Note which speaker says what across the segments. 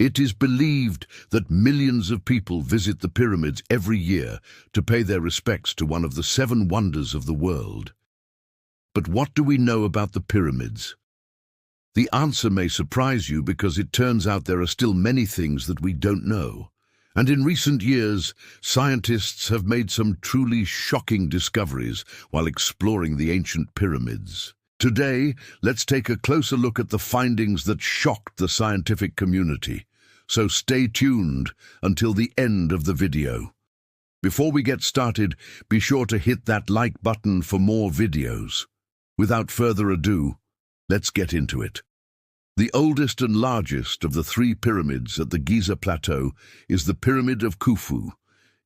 Speaker 1: It is believed that millions of people visit the pyramids every year to pay their respects to one of the 7 wonders of the world. But what do we know about the pyramids? The answer may surprise you because it turns out there are still many things that we don't know. And in recent years, scientists have made some truly shocking discoveries while exploring the ancient pyramids. Today, let's take a closer look at the findings that shocked the scientific community. So stay tuned until the end of the video. Before we get started, be sure to hit that like button for more videos. Without further ado, let's get into it. The oldest and largest of the 3 pyramids at the Giza Plateau is the Pyramid of Khufu.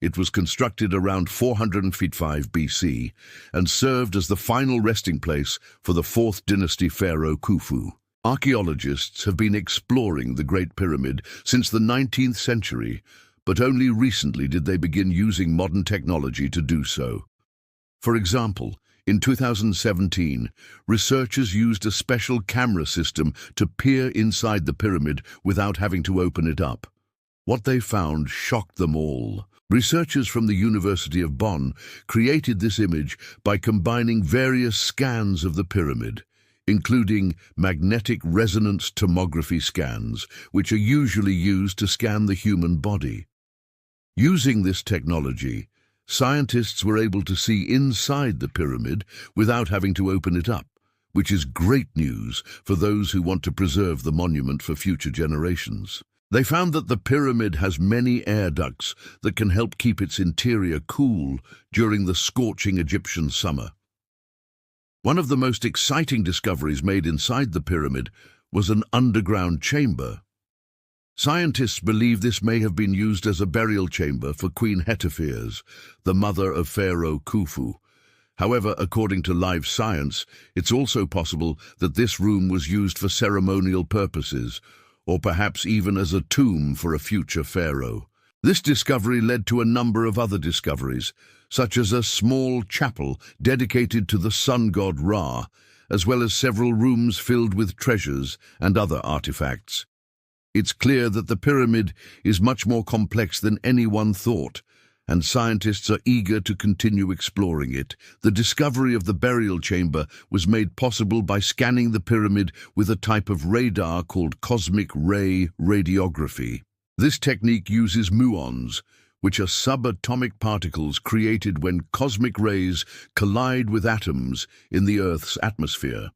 Speaker 1: It was constructed around 405 BC and served as the final resting place for the 4th dynasty pharaoh Khufu. Archaeologists have been exploring the Great Pyramid since the 19th century, but only recently did they begin using modern technology to do so. For example, in 2017, researchers used a special camera system to peer inside the pyramid without having to open it up. What they found shocked them all. Researchers from the University of Bonn created this image by combining various scans of the pyramid, including magnetic resonance tomography scans, which are usually used to scan the human body. Using this technology, scientists were able to see inside the pyramid without having to open it up, which is great news for those who want to preserve the monument for future generations. They found that the pyramid has many air ducts that can help keep its interior cool during the scorching Egyptian summer. One of the most exciting discoveries made inside the pyramid was an underground chamber. Scientists believe this may have been used as a burial chamber for Queen Hetepheres, the mother of Pharaoh Khufu. However, according to Live Science, it's also possible that this room was used for ceremonial purposes, or perhaps even as a tomb for a future pharaoh. This discovery led to a number of other discoveries, such as a small chapel dedicated to the sun god Ra, as well as several rooms filled with treasures and other artifacts. It's clear that the pyramid is much more complex than anyone thought, and scientists are eager to continue exploring it. The discovery of the burial chamber was made possible by scanning the pyramid with a type of radar called cosmic ray radiography. This technique uses muons, which are subatomic particles created when cosmic rays collide with atoms in the Earth's atmosphere.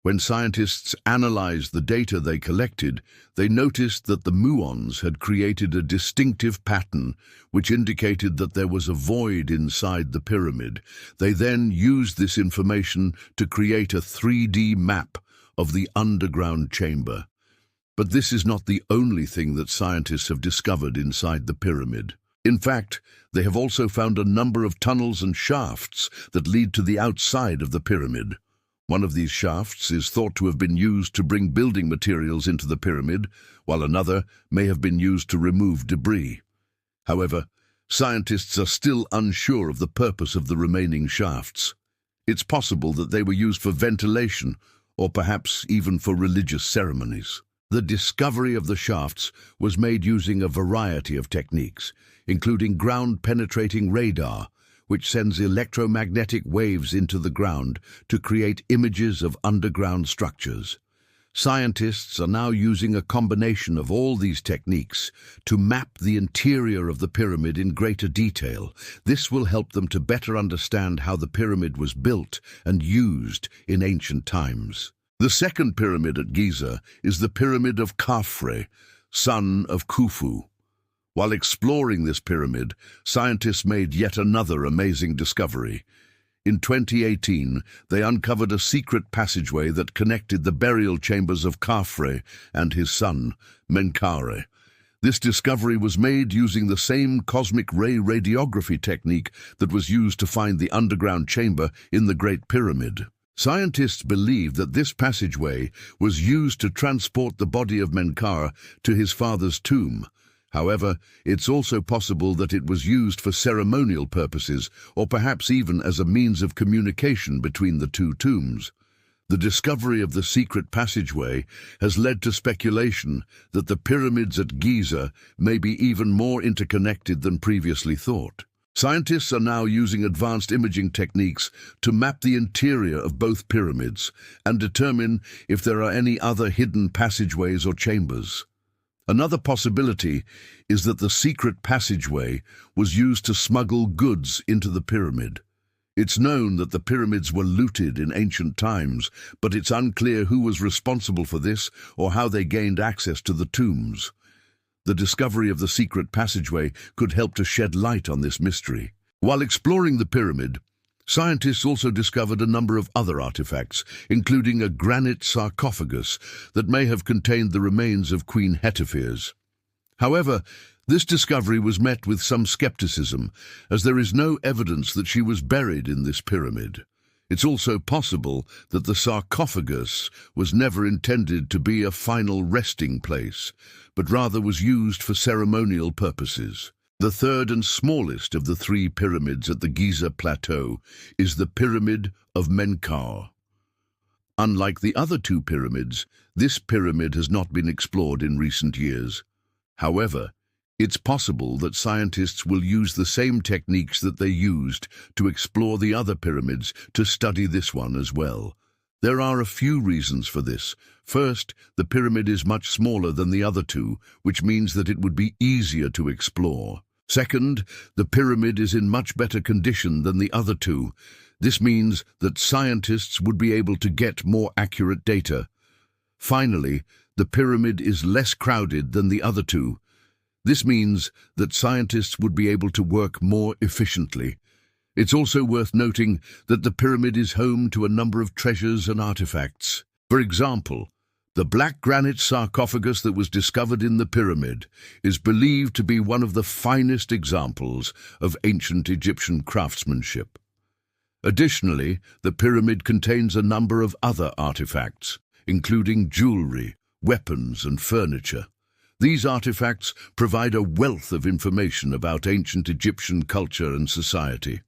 Speaker 1: When scientists analyzed the data they collected, they noticed that the muons had created a distinctive pattern which indicated that there was a void inside the pyramid. They then used this information to create a 3D map of the underground chamber. But this is not the only thing that scientists have discovered inside the pyramid. In fact, they have also found a number of tunnels and shafts that lead to the outside of the pyramid. One of these shafts is thought to have been used to bring building materials into the pyramid, while another may have been used to remove debris. However, scientists are still unsure of the purpose of the remaining shafts. It's possible that they were used for ventilation, or perhaps even for religious ceremonies. The discovery of the shafts was made using a variety of techniques, including ground-penetrating radar, which sends electromagnetic waves into the ground to create images of underground structures. Scientists are now using a combination of all these techniques to map the interior of the pyramid in greater detail. This will help them to better understand how the pyramid was built and used in ancient times. The second pyramid at Giza is the Pyramid of Khafre, son of Khufu. While exploring this pyramid, scientists made yet another amazing discovery. In 2018, they uncovered a secret passageway that connected the burial chambers of Khafre and his son, Menkaure. This discovery was made using the same cosmic ray radiography technique that was used to find the underground chamber in the Great Pyramid. Scientists believe that this passageway was used to transport the body of Menkaure to his father's tomb. However, it's also possible that it was used for ceremonial purposes, or perhaps even as a means of communication between the two tombs. The discovery of the secret passageway has led to speculation that the pyramids at Giza may be even more interconnected than previously thought. Scientists are now using advanced imaging techniques to map the interior of both pyramids and determine if there are any other hidden passageways or chambers. Another possibility is that the secret passageway was used to smuggle goods into the pyramid. It's known that the pyramids were looted in ancient times, but it's unclear who was responsible for this or how they gained access to the tombs. The discovery of the secret passageway could help to shed light on this mystery. While exploring the pyramid, scientists also discovered a number of other artifacts, including a granite sarcophagus that may have contained the remains of Queen Hetepheres. However, this discovery was met with some skepticism, as there is no evidence that she was buried in this pyramid. It's also possible that the sarcophagus was never intended to be a final resting place, but rather was used for ceremonial purposes. The third and smallest of the three pyramids at the Giza Plateau is the Pyramid of Menkaure. Unlike the other two pyramids, this pyramid has not been explored in recent years. However, it's possible that scientists will use the same techniques that they used to explore the other pyramids to study this one as well. There are a few reasons for this. First, the pyramid is much smaller than the other two, which means that it would be easier to explore. Second, the pyramid is in much better condition than the other two. This means that scientists would be able to get more accurate data. Finally, the pyramid is less crowded than the other two. This means that scientists would be able to work more efficiently. It's also worth noting that the pyramid is home to a number of treasures and artifacts. For example, the black granite sarcophagus that was discovered in the pyramid is believed to be one of the finest examples of ancient Egyptian craftsmanship. Additionally, the pyramid contains a number of other artifacts, including jewelry, weapons, and furniture. These artifacts provide a wealth of information about ancient Egyptian culture and society.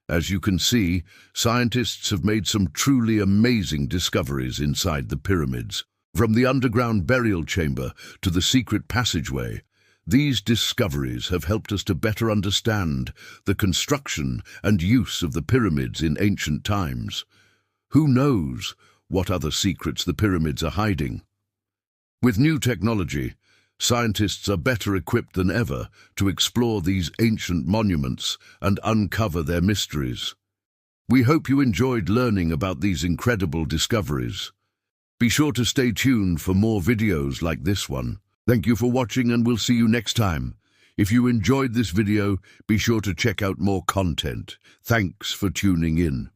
Speaker 1: As you can see, scientists have made some truly amazing discoveries inside the pyramids. From the underground burial chamber to the secret passageway, these discoveries have helped us to better understand the construction and use of the pyramids in ancient times. Who knows what other secrets the pyramids are hiding? With new technology, scientists are better equipped than ever to explore these ancient monuments and uncover their mysteries. We hope you enjoyed learning about these incredible discoveries. Be sure to stay tuned for more videos like this one. Thank you for watching, and we'll see you next time. If you enjoyed this video, be sure to check out more content. Thanks for tuning in.